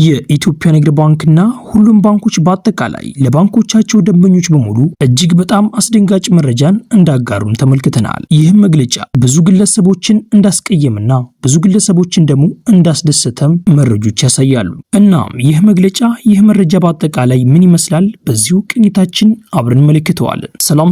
የኢትዮጵያ ንግድ ባንክና ሁሉም ባንኮች በአጠቃላይ ለባንኮቻቸው ደንበኞች በሙሉ እጅግ በጣም አስደንጋጭ መረጃን እንዳጋሩን ተመልክተናል። ይህም መግለጫ ብዙ ግለሰቦችን እንዳስቀየምና ብዙ ግለሰቦችን ደግሞ እንዳስደሰተም መረጆች ያሳያሉ። እናም ይህ መረጃ በአጠቃላይ ምን ይመስላል? በዚሁ ቅኝታችን አብረን እንመለከተዋለን። ሰላም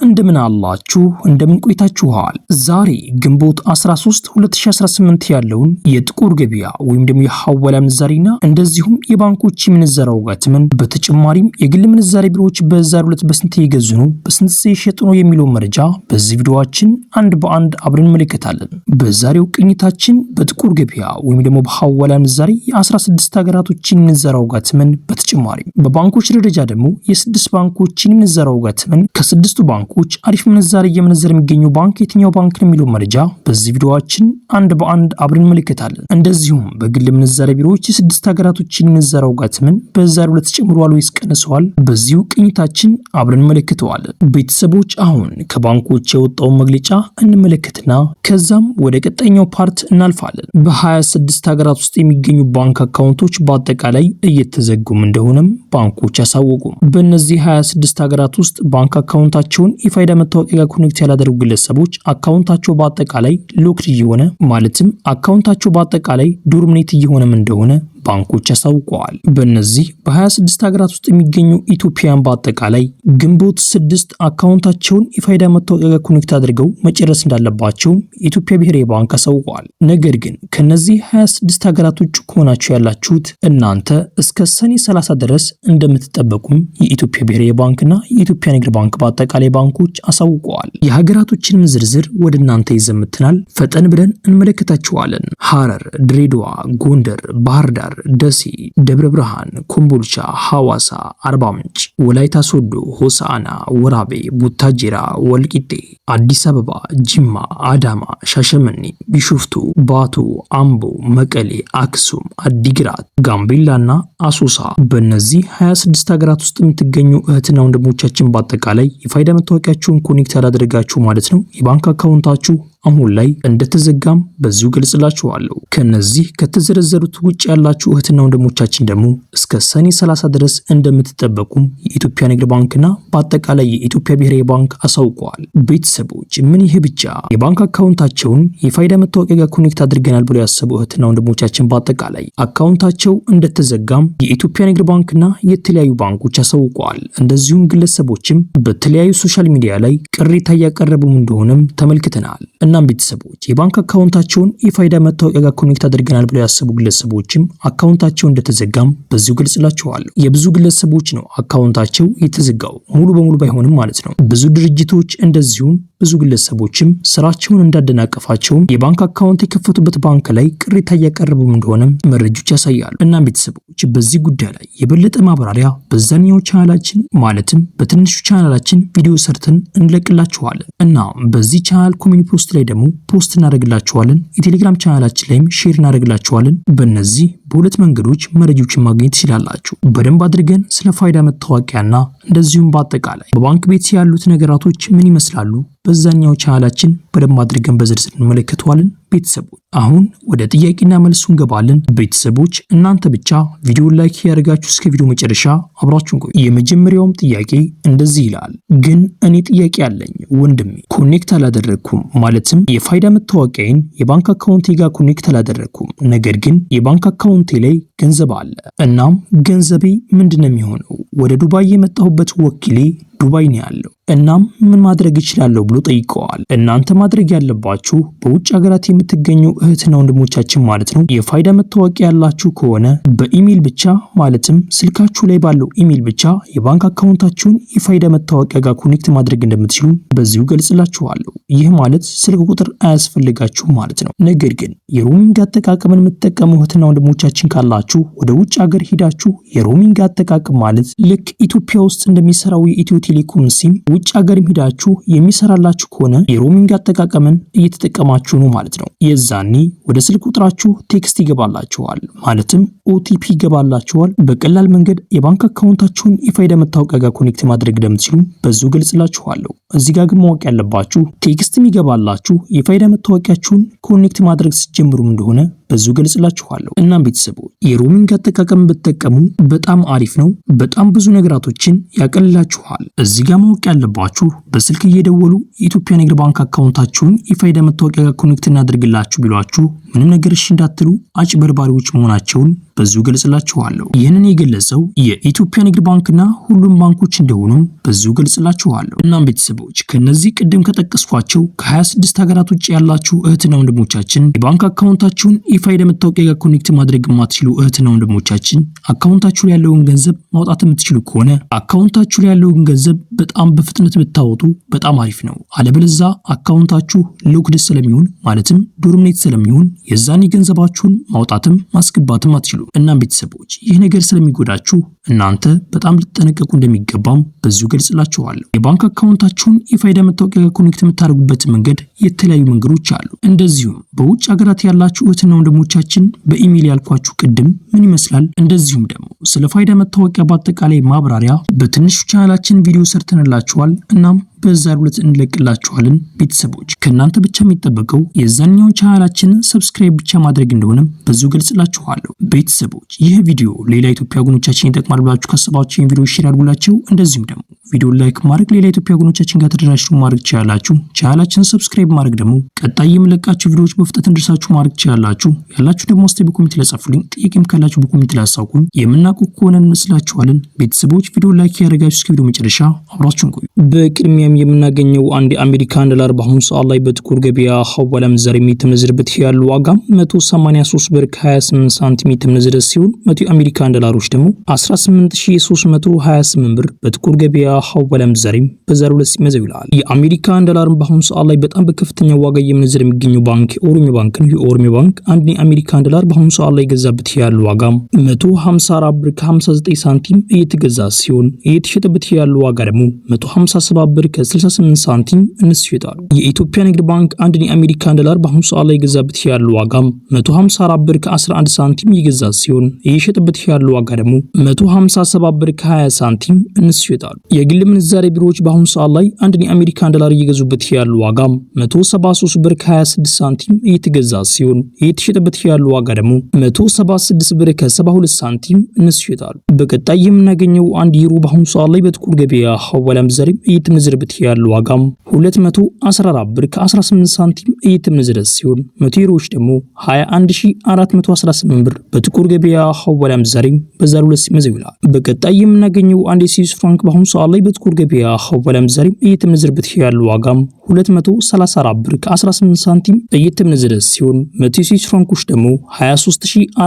እንደምን አላችሁ? እንደምን ቆይታችኋል? ዛሬ ግንቦት 13 2018 ያለውን የጥቁር ገበያ ወይም ደግሞ የሐዋላ ምንዛሬና እንደዚሁም የባንኮች ምንዛሬ ዋጋትን በተጨማሪም የግል ምንዛሬ ቢሮዎች በዛሬው ዕለት በስንት እየገዙ ነው፣ በስንት እየሸጡ ነው የሚለው መረጃ በዚህ ቪዲዮአችን አንድ በአንድ አብረን እንመለከታለን። በዛሬው ቅኝታችን በጥቁር ገበያ ወይም ደግሞ በሐዋላ ምንዛሬ የ16 ሀገራቶችን ምንዛሬ ዋጋትን በተጨማሪም በባንኮች ደረጃ ደግሞ የ6 ባንኮችን ምንዛሬ ዋጋትን ከ6ቱ ባንኮች አሪፍ ምንዛሬ እየመነዘረ የሚገኘው ባንክ የትኛው ባንክ ነው የሚለው መረጃ በዚህ ቪዲዮአችን አንድ በአንድ አብረን እንመለከታለን። እንደዚሁም በግል ምንዛሬ ቢሮዎች የ6 ሀገራቶችን ምንዛሬ ዋጋትን በዛሬው ዕለት ጨምሯል ወይስ ቀንሰዋል? በዚሁ ቅኝታችን አብረን እንመለከተዋለን። ቤተሰቦች አሁን ከባንኮች የወጣውን መግለጫ እንመለከትና ከዛም ወደ ቀጣይኛው ፓርት እናልፋለን። በ26 ሀገራት ውስጥ የሚገኙ ባንክ አካውንቶች በአጠቃላይ እየተዘጉም እንደሆነም ባንኮች ያሳወቁ። በእነዚህ 26 ሀገራት ውስጥ ባንክ አካውንታቸውን የፋይዳ መታወቂያ ጋር ኮኔክት ያላደረጉ ግለሰቦች አካውንታቸው በአጠቃላይ ሎክድ እየሆነ ማለትም አካውንታቸው በአጠቃላይ ዶርሚኔት እየሆነም እንደሆነ ባንኮች ያሳውቀዋል። በእነዚህ በ26 ሀገራት ውስጥ የሚገኙ ኢትዮጵያውያን በአጠቃላይ ግንቦት 6 አካውንታቸውን የፋይዳ መታወቂያ ጋር ኮኔክት አድርገው መጨረስ እንዳለባቸው የኢትዮጵያ ብሔራዊ ባንክ አሳውቀዋል። ነገር ግን ከነዚህ 26 ሀገራት ውጭ ከሆናችሁ ያላችሁት እናንተ እስከ ሰኔ 30 ድረስ እንደምትጠበቁም የኢትዮጵያ ብሔራዊ ባንክና የኢትዮጵያ ንግድ ባንክ በአጠቃላይ ባንኮች አሳውቀዋል። የሀገራቶችንም ዝርዝር ወደ እናንተ ይዘምትናል። ፈጠን ብለን እንመለከታችኋለን። ሐረር፣ ድሬዳዋ፣ ጎንደር፣ ባህር ዳር፣ ደሴ፣ ደብረ ብርሃን፣ ኮምቦልቻ፣ ሐዋሳ፣ አርባ ምንጭ፣ ወላይታ ሶዶ፣ ሆሳዕና፣ ወራቤ፣ ቡታጅራ፣ ወልቂጤ፣ አዲስ አበባ፣ ጅማ፣ አዳማ፣ ሻሸመኔ፣ ቢሾፍቱ፣ ባቱ፣ አምቦ፣ መቀሌ፣ አክሱም፣ አዲግራት፣ ጋምቤላና አሶሳ። በእነዚህ 26 ሀገራት ውስጥ የምትገኙ እህትና ወንድሞቻችን በአጠቃላይ የፋይዳ መታወቂያችሁን ኮኔክት ያላደረጋችሁ ማለት ነው የባንክ አካውንታችሁ አሁን ላይ እንደተዘጋም በዚሁ ገልጽላችኋለሁ። ከነዚህ ከተዘረዘሩት ውጭ ያላችሁ እህትና ወንድሞቻችን ደግሞ እስከ ሰኔ 30 ድረስ እንደምትጠበቁም የኢትዮጵያ ንግድ ባንክና በአጠቃላይ የኢትዮጵያ ብሔራዊ ባንክ አሳውቀዋል። ቤተሰቦች ምን ይሄ ብቻ? የባንክ አካውንታቸውን የፋይዳ መታወቂያ ጋር ኮኔክት አድርገናል ብለው ያሰቡ እህትና ወንድሞቻችን በአጠቃላይ አካውንታቸው እንደተዘጋም የኢትዮጵያ ንግድ ባንክና የተለያዩ ባንኮች አሳውቀዋል። እንደዚሁም ግለሰቦችም በተለያዩ ሶሻል ሚዲያ ላይ ቅሬታ እያቀረቡም እንደሆነም ተመልክተናል። እናም ቤተሰቦች የባንክ አካውንታቸውን የፋይዳ መታወቂያ ጋር ኮኔክት አድርገናል ብለው ያሰቡ ግለሰቦችም አካውንታቸው እንደተዘጋም በዚሁ ገልጽላችኋለሁ። የብዙ ግለሰቦች ነው አካውንታቸው የተዘጋው፣ ሙሉ በሙሉ ባይሆንም ማለት ነው። ብዙ ድርጅቶች እንደዚሁም ብዙ ግለሰቦችም ስራቸውን እንዳደናቀፋቸውም የባንክ አካውንት የከፈቱበት ባንክ ላይ ቅሬታ እያቀረቡም እንደሆነም መረጃዎች ያሳያሉ። እናም ቤተሰቦች በዚህ ጉዳይ ላይ የበለጠ ማብራሪያ በዛኛው ቻናላችን ማለትም በትንሹ ቻናላችን ቪዲዮ ሰርተን እንለቅላችኋለን። እናም በዚህ ቻናል ኮሚኒቲ ፖስት ላይ ደግሞ ፖስት እናደርግላችኋለን። የቴሌግራም ቻናላችን ላይም ሼር እናደርግላችኋለን። በእነዚህ በሁለት መንገዶች መረጃዎችን ማግኘት ትችላላችሁ። በደንብ አድርገን ስለ ፋይዳ መታወቂያና እንደዚሁም በአጠቃላይ በባንክ ቤት ያሉት ነገራቶች ምን ይመስላሉ በዛኛው ቻናላችን በደንብ አድርገን በዝርዝር እንመለከተዋለን። ቤተሰቦች አሁን ወደ ጥያቄና መልሱ እንገባለን። ቤተሰቦች እናንተ ብቻ ቪዲዮን ላይክ ያደርጋችሁ እስከ ቪዲዮ መጨረሻ አብራችሁን ቆዩ። የመጀመሪያውም ጥያቄ እንደዚህ ይላል። ግን እኔ ጥያቄ አለኝ ወንድሜ፣ ኮኔክት አላደረኩም ማለትም የፋይዳ መታወቂያዬን የባንክ አካውንቴ ጋር ኮኔክት አላደረኩም። ነገር ግን የባንክ አካውንቴ ላይ ገንዘብ አለ። እናም ገንዘቤ ምንድነው የሚሆነው? ወደ ዱባይ የመጣሁበት ወኪሌ ዱባይ ነው ያለው። እናም ምን ማድረግ እችላለሁ ብሎ ጠይቀዋል። እናንተ ማድረግ ያለባችሁ በውጭ ሀገራት የምትገኙ እህትና ወንድሞቻችን ማለት ነው የፋይዳ መታወቂያ ያላችሁ ከሆነ በኢሜል ብቻ ማለትም ስልካችሁ ላይ ባለው ኢሜል ብቻ የባንክ አካውንታችሁን የፋይዳ መታወቂያ ጋር ኮኔክት ማድረግ እንደምትችሉ በዚሁ ገልጽላችኋለሁ። ይህ ማለት ስልክ ቁጥር አያስፈልጋችሁ ማለት ነው። ነገር ግን የሮሚንግ አጠቃቀምን የምትጠቀሙ እህትና ወንድሞቻችን ካላችሁ ወደ ውጭ ሀገር ሄዳችሁ የሮሚንግ አጠቃቀም ማለት ልክ ኢትዮጵያ ውስጥ እንደሚሰራው የኢትዮ ቴሌኮም ሲም ውጭ ሀገር ሄዳችሁ የሚሰራላችሁ ከሆነ የሮሚንግ አጠቃቀምን እየተጠቀማችሁ ነው ማለት ነው። የዛኔ ወደ ስልክ ቁጥራችሁ ቴክስት ይገባላችኋል ማለትም ኦቲፒ ይገባላችኋል። በቀላል መንገድ የባንክ አካውንታችሁን የፋይዳ መታወቂያ ጋር ኮኔክት ማድረግ እንደምትችሉ በዚሁ ገልጽላችኋለሁ። እዚህ ጋር ግን ማወቅ ያለባችሁ ቴክስት የሚገባላችሁ የፋይዳ መታወቂያችሁን ኮኔክት ማድረግ ስትጀምሩም እንደሆነ በዙ ገልጽላችኋለሁ። እናም ቤተሰቦች የሮሚንግ አጠቃቀም ብትጠቀሙ በጣም አሪፍ ነው። በጣም ብዙ ነገራቶችን ያቀልላችኋል። እዚህ ጋር ማወቅ ያለባችሁ በስልክ እየደወሉ የኢትዮጵያ ንግድ ባንክ አካውንታችሁን የፋይዳ መታወቂያ ጋር ኮኔክት እናድርግላችሁ ቢሏችሁ ምንም ነገር እሺ እንዳትሉ አጭበርባሪዎች መሆናቸውን በዙ ገልጽላችኋለሁ። ይህንን የገለጸው የኢትዮጵያ ንግድ ባንክና ሁሉም ባንኮች እንደሆኑ በዙ ገልጽላችኋለሁ። እናም ቤተሰቦች ከነዚህ ቅድም ከጠቀስኳቸው ከ26 ሀገራት ውጭ ያላችሁ እህትና ወንድሞቻችን የባንክ አካውንታችሁን የፋይዳ መታወቂያ ጋር ኮኔክት ማድረግ የማትችሉ እህትና ወንድሞቻችን አካውንታችሁ ላይ ያለውን ገንዘብ ማውጣት የምትችሉ ከሆነ አካውንታችሁ ላይ ያለውን ገንዘብ በጣም በፍጥነት ብታወጡ በጣም አሪፍ ነው። አለበለዚያ አካውንታችሁ ሎክድ ስለሚሆን ማለትም ዶርምኔት ስለሚሆን የዛኔ ገንዘባችሁን ማውጣትም ማስገባትም አትችሉ። እናም ቤተሰቦች ይህ ነገር ስለሚጎዳችሁ እናንተ በጣም ልትጠነቀቁ እንደሚገባም በዙ ገልጽላችኋለሁ። የባንክ አካውንታችሁን የፋይዳ መታወቂያ ጋር ኮኔክት የምታደርጉበት መንገድ የተለያዩ መንገዶች አሉ። እንደዚሁም በውጭ ሀገራት ያላችሁ እህትና ወንድሞቻችን በኢሜል ያልኳችሁ ቅድም ምን ይመስላል፣ እንደዚሁም ደግሞ ስለ ፋይዳ መታወቂያ በአጠቃላይ ማብራሪያ በትንሹ ቻናላችን ቪዲዮ ሰርተንላችኋል። እናም በዛሬው ዕለት እንለቅላችኋለን። ቤተሰቦች ከናንተ ብቻ የሚጠበቀው የዛኛው ቻናላችንን ሰብስክራይብ ብቻ ማድረግ እንደሆነ በዙ ገልጽላችኋለሁ። ቤተሰቦች ይህ ቪዲዮ ሌላ ኢትዮጵያ ወገኖቻችን ይጠቅማል ብላችሁ ካሰባችሁ ይህን ቪዲዮ ሼር አድርጉላችሁ። እንደዚሁም ደግሞ ቪዲዮ ላይክ ማድረግ ሌላ ኢትዮጵያ ወገኖቻችን ጋር ተደራሽቱ ማድረግ ትችላላችሁ። ቻናላችንን ሰብስክራይብ ማድረግ ደግሞ ቀጣይ የምለቃችሁ ቪዲዮዎች በፍጥነት እንድርሳችሁ ማድረግ ትችላላችሁ። ያላችሁ ደግሞ አስተያየት በኮሜንት ላይ ጻፉልኝ። ጥያቄም ካላችሁ በኮሜንት ላይ አሳውቁኝ። የምናውቁ ከሆነ እንመስላችኋለን። ቤተሰቦች ቪዲዮ ላይክ ያደርጋችሁ እስከ ቪዲዮ መጨረሻ አብራችሁን ቆዩ። በቅድሚያ የምናገኘው አንድ የአሜሪካን ዶላር በአሁኑ ሰዓት ላይ በጥቁር ገበያ ሐዋላ ምንዛሬ የሚተመነዘርበት ያለው ዋጋ 183 ብር ከ28 ሳንቲም የተመነዘረ ሲሆን 100 የአሜሪካን ዶላሮች ደግሞ 18328 ብር በጥቁር ገበያ ሐዋላ ምንዛሬ በዛሬው ዕለት ሲመዘው ይላል። የአሜሪካን ዶላር በአሁኑ ሰዓት ላይ በጣም በከፍተኛ ዋጋ እየመነዘረ የሚገኘው ባንክ ኦሮሚያ ባንክ ነው። የኦሮሚያ ባንክ አንድ የአሜሪካን ዶላር በአሁኑ ሰዓት ላይ የገዛበት ያለው ዋጋ 154 ብር ከ59 ሳንቲም እየተገዛ ሲሆን እየተሸጠበት ያለው ዋጋ ደግሞ 157 ብር ከ68 ሳንቲም እንስ ይሸጣሉ። የኢትዮጵያ ንግድ ባንክ አንድ የአሜሪካን ዶላር በአሁኑ ሰዓት ላይ የገዛበት ያለው ዋጋ 154 ብር ከ11 ሳንቲም እየገዛ ሲሆን እየሸጠበት ያለው ዋጋ ደግሞ 157 ብር ከ20 ሳንቲም እንስ ይሸጣሉ። የግል ምንዛሬ ቢሮዎች በአሁኑ ሰዓት ላይ አንድ የአሜሪካን ዶላር እየገዙበት ያለው ዋጋ 173 ብር ከ26 ሳንቲም እየተገዛ ሲሆን እየተሸጠበት ያለው ዋጋ ደግሞ 176 ብር ከ72 ሳንቲም እንስ ይሸጣሉ። በቀጣይ የምናገኘው አንድ ዩሮ በአሁኑ ሰዓት ላይ በጥቁር ገበያ ሐዋላ ምንዛሬ እየተመነዘረበት ያለው ዋጋ 214 ብር ከ18 ሳንቲም እየተመነዘረ ሲሆን 100 ዩሮዎች ደግሞ 21418 ብር በጥቁር ገበያ ሐዋላ ምንዛሬ በዛሬው ዕለት ሲመዘው ይላል። በቀጣይ የምናገኘው አንድ የስዊስ ፍራንክ በአሁኑ ሰዓት ላይ በጥቁር ገበያ ሐዋላ ምንዛሬ እየተመነዘረበት ያለው ዋጋ 234 ብር ከ18 ሳንቲም እየተመነዘረ ሲሆን 100 ስዊስ ፍራንኮች ደግሞ 23418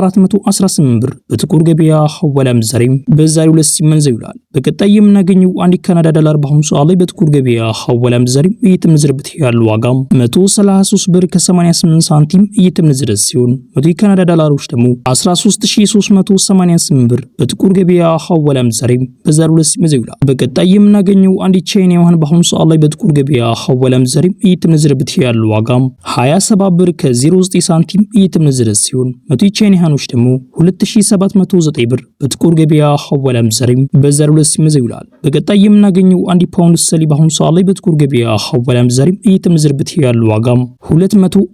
ብር በጥቁር ገበያ ሐዋላ ምንዛሬ በዛሬው ዕለት ሲመነዘው ይላል። በቀጣይ የምናገኘው አንድ ካናዳ ዶላር በአሁኑ ሰዓት ላይ በጥቁር ገበያ ሐዋላ ምንዛሬ እየተመነዘረበት ያለው ዋጋ 133 ብር ከ88 ሳንቲም እየተመነዘረ ሲሆን 100 የካናዳ ዶላሮች ደግሞ 13388 ብር በጥቁር ገበያ ሐዋላ ምንዛሬ በዛሬው ዕለት ሲመነዘው ይላል። በቀጣይ የምናገኘው አንድ ቻይና ዩዋን በአሁኑ ሰዓት ላይ በጥቁር ገበያ ሐዋላ ምንዛሬ እየተመነዘረበት ያለው ዋጋ 27 ብር ከ09 ሳንቲም እየተመነዘረ ሲሆን 100 የቻይና ዩዋኖች ደግሞ 2709 ብር በጥቁር ገበያ ሐዋላ ምንዛሬ በዛሬው ዕለት ሲመነዘው ይላል። በቀጣይ የምናገኘው አንድ ፓውንድ ስተርሊንግ በአሁኑ ሰዓት ላይ በጥቁር ገበያ ሐዋላ ምንዛሬ እየተመነዘረበት ያለው ዋጋ 247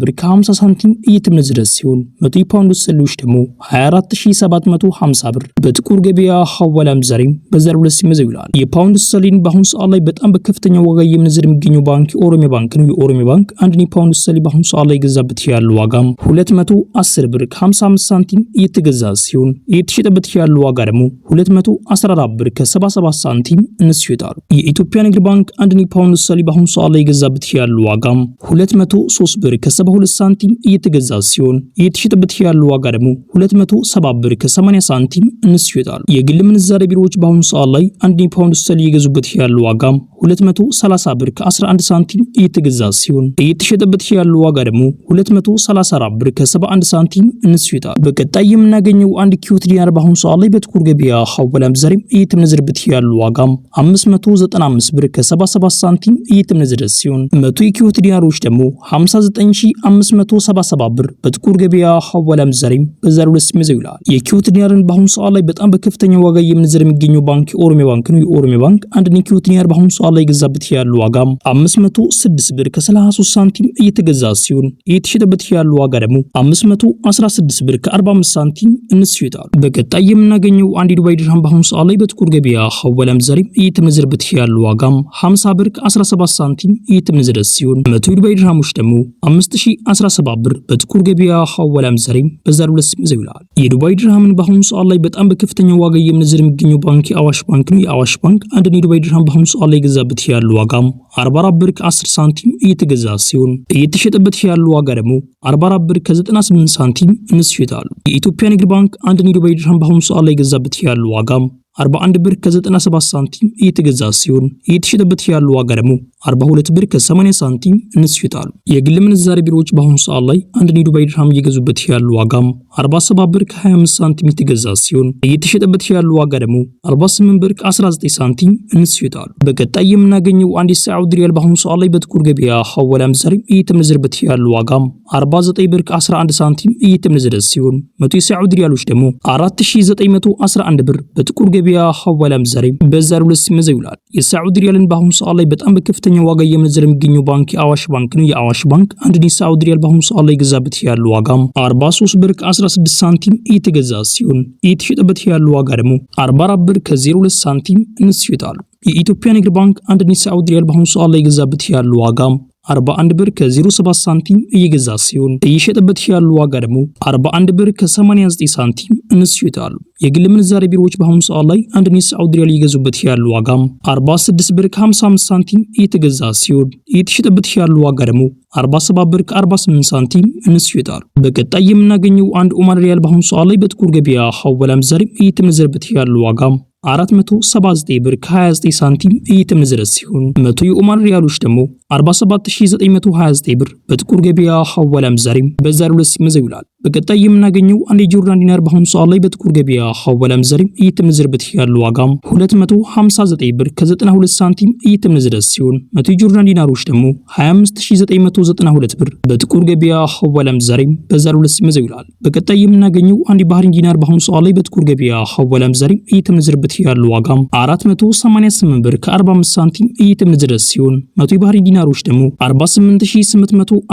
ብር ከ50 ሳንቲም እየተመነዘረ ሲሆን 100 ፓውንድ ስተርሊንጎች ደግሞ 24750 ብር በጥቁር ገበያ ሐዋላ ምንዛሬ በዛሬው ዕለት ሲመነዘው ይላል። የፓውንድ ስተርሊንግ በአሁኑ ሰዓት ላይ በጣም በከፍተኛ ዋጋ እየመነዘረ የሚገኘው ባንክ ኦሮሚያ ባንክ ነው። የኦሮሚያ ባንክ አንድ ፓውንድ ስተርሊንግ በአሁኑ ሰዓት ላይ የገዛበት ያለው ዋጋ 210 ብር ከ55 ሳንቲም እየተገዛ ሲሆን እየተሸጠበት ያለው ዋጋ ደግሞ 214 ብር ከ77 ሳንቲም እንስ ይሸጣሉ። የኢትዮጵያ ንግድ ባንክ አንድ ፓውንድ ስተርሊንግ በአሁኑ ሰዓት ላይ የገዛበት ያለው ዋጋ 203 ብር ከ72 ሳንቲም እየተገዛ ሲሆን እየተሸጠበት ያለው ዋጋ ደግሞ 270 ብር ከ80 ሳንቲም እንስ ይሸጣሉ። የግል ምንዛሬ ቢሮዎች በአሁኑ ሰዓት ላይ አንድ ፓውንድ ስተርሊንግ የገዙበት ያለው ዋጋ 230 ብር ከ11 ሳንቲም እየተገዛ ሲሆን እየተሸጠበት ያለው ዋጋ ደግሞ 234 ብር ከ71 ሳንቲም እንስ ይሸጣሉ። በቀጣይ የምናገኘው አንድ ኪዩት ዲናር በአሁኑ ሰዓት ላይ በጥቁር ገበያ ሐዋላ ምንዛሬ እየተመነዘረበት ያለው ዋጋ 595 ብር ከ77 ሳንቲም እየተመነዘረ ሲሆን 100 የኪዩት ዲናሮች ደግሞ 59577 ብር በጥቁር ገበያ ሐዋላ ምንዛሬ በዛሬው ዕለት ሲመነዘር ይውላል። የኪዩት ዲናርን በአሁኑ ሰዓት ላይ በጣም በከፍተኛ ዋጋ እየመነዘረ የሚገኘው ባንክ ኦሮሚያ ባንክ ነው። የኦሮሚያ ባንክ አንድ የኪዩት ዲናር በአሁኑ ሰዓት ላይ የገዛበት ያለው ዋጋ 506 ብር ከ33 ሳንቲም እየተገዛ ሲሆን እየተሸጠበት ያለው ዋጋ ደግሞ 516 ብር ከ45 ሳንቲም እንስይታል። በቀጣይ የምናገኘው አንድ ዱባይ ድርሃም በአሁኑ ሰዓት ላይ በጥቁር ገበያ ሐዋላ ምንዛሬ እየተመነዘረበት ያለው ዋጋም 50 ብር ከ17 ሳንቲም እየተመነዘረ ሲሆን 100 ዱባይ ድርሃሞች ደግሞ 5017 ብር በጥቁር ገበያ ሐዋላ ምንዛሬ በዛሬው ዕለት ሲመነዘር ይውላል። የዱባይ ድርሃምን በአሁኑ ሰዓት ላይ በጣም በከፍተኛ ዋጋ እየመነዘረ የሚገኘው ባንክ የአዋሽ ባንክ ነው። የአዋሽ ባንክ አንድ የዱባይ ድርሃም በአሁኑ ሰዓት ላይ የገዛበት ያለው ዋጋም 44 ብር ከ10 ሳንቲም እየተገዛ ሲሆን እየተሸጠበት ያለው ዋጋ ደግሞ 44 ብር ከ98 ሳንቲም እንስይታል። የኢትዮጵያ ንግድ ባንክ አንድ የዱባይ ድርሃም በአሁኑ ሰዓት ላይ የገዛበት ያለው ዋጋም 41 ብር ከ97 ሳንቲም እየተገዛ ሲሆን እየተሸጠበት ያለው ዋጋ ደግሞ 42 ብር ከ80 ሳንቲም እንስይታል። የግል ምንዛሬ ቢሮዎች በአሁኑ ሰዓት ላይ አንድ የዱባይ ድርሃም እየገዙበት ያለው ዋጋም 47 ብር ከ25 ሳንቲም እየተገዛ ሲሆን እየተሸጠበት ያለው ዋጋ ደግሞ 48 ብር ከ19 ሳንቲም እንስይታል። በቀጣይ የምናገኘው አንድ የሳዑዲ ሪያል በአሁኑ ሰዓት ላይ በጥቁር ገበያ ሐዋላ ምንዛሬ እየተመነዘረበት ያለው ዋጋም 49 ብር ከ11 ሳንቲም እየተመነዘረ ሲሆን 100 የሳዑዲ ሪያሎች ደግሞ 4911 ብር በጥቁር ገበያ ሐዋላ ምንዛሬ በዛሬው ዕለት ሲመነዘር ይውላል። የሳዑዲ ሪያልን በአሁኑ ሰዓት ላይ በጣም በከፍተኛ ዋጋ እየመነዘረ የሚገኘው ባንክ የአዋሽ ባንክ ነው። የአዋሽ ባንክ አንድ የሳዑዲ ሪያል በአሁኑ ሰዓት ላይ የገዛበት ያለው ዋጋም 43 ብር ከ16 ሳንቲም እየተገዛ ሲሆን እየተሸጠበት ያለው ዋጋ ደግሞ 44 ብር ከ02 ሳንቲም እንስይታል። የኢትዮጵያ ንግድ ባንክ አንድ የሳዑዲ ሪያል በአሁኑ ሰዓት ላይ የገዛበት ያለው ዋጋም 41 ብር ከ07 ሳንቲም እየገዛ ሲሆን እየሸጠበት ያለው ዋጋ ደግሞ 41 ብር ከ89 ሳንቲም እንስይታል። የግል ምንዛሬ ቢሮዎች በአሁኑ ሰዓት ላይ አንድ የሳዑዲ ሪያል እየገዙበት ያለው ዋጋም 46 ብር ከ55 ሳንቲም እየተገዛ ሲሆን እየተሸጠበት ያለው ዋጋ ደግሞ 47 ብር ከ48 ሳንቲም እንስይታል። በቀጣይ የምናገኘው አንድ ኦማን ሪያል በአሁኑ ሰዓት ላይ በጥቁር ገበያ ሐዋላ ምንዛሬ እየተመነዘረበት ያለው ዋጋም 479 ብር ከ29 ሳንቲም እየተመነዘረ ሲሆን 100 የኦማን ሪያሎች ደግሞ 47929 ብር በጥቁር ገበያ ሐዋላ ምንዛሬ በዛሬው ዕለት ሲመነዘር ይውላል። በቀጣይ የምናገኘው አንድ የጆርዳን ዲናር በአሁኑ ሰዓት ላይ በጥቁር ገበያ ሐዋላ ምንዛሬ እየተመነዘረበት ያለው ዋጋም 259 ብር ከ92 ሳንቲም እየተመነዘረ ሲሆን 100 የጆርዳን ዲናሮች ደግሞ 25992 ብር በጥቁር ገበያ ሐዋላ ምንዛሬ በዛሬው ዕለት ሲመነዘር ይውላል። በቀጣይ የምናገኘው አንድ የባህሪን ዲናር በአሁኑ ሰዓት ላይ በጥቁር ገበያ ሐዋላ ምንዛሬ እየተመነዘረበት ያለው ዋጋም 488 ብር ከ45 ሳንቲም እየተመነዘረ ሲሆን 100 የባህሪን ዲናሮች ደግሞ 48845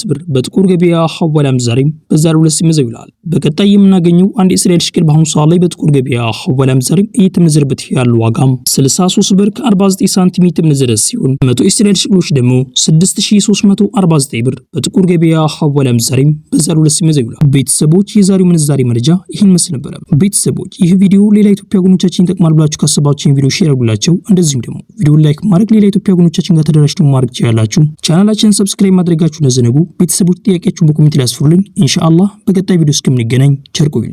ብር በጥቁር ገበያ ሐዋላ ምንዛሬ በዛሬው ዕለት ሲመነዘር ይውላል። በቀጣይ የምናገኘው አንድ የእስራኤል ሽቅል በአሁኑ ሰዓት ላይ በጥቁር ገበያ ሐዋላ ምንዛሬ እየተመነዘረበት ያለው ዋጋም 63 ብር ከ49 ሳንቲም እየተመነዘረ ሲሆን 100 የእስራኤል ሽቅሎች ደግሞ 6349 ብር በጥቁር ገበያ ሐዋላ ምንዛሬ በዛሬው ዕለት ሲመነዘር ይውላል። ቤተሰቦች የዛሬው ምንዛሬ መረጃ ይህን መስል ነበር። ቤተሰቦች ይህ ቪዲዮ ሌላ ኢትዮጵያ ጎኖቻችን ይጠቅማል ብላችሁ ካሰባችሁ ይህን ቪዲዮ ሼር አድርጉላቸው። እንደዚሁም ደግሞ ቪዲዮ ላይክ ማድረግ ሌላ ኢትዮጵያ ጎኖቻችን ጋር ተደራጅተው ማድረግ ትችላላችሁ። ቻናላችንን ሰብስክራይብ ማድረጋችሁን ለዘነጉ ቤተሰቦች ጥያቄያችሁን በኮሜንት ላይ አስፍሩልኝ። ኢንሻአላህ በቀጣይ ቪዲዮ እስከምንገናኝ ቸር ቆዩልኝ።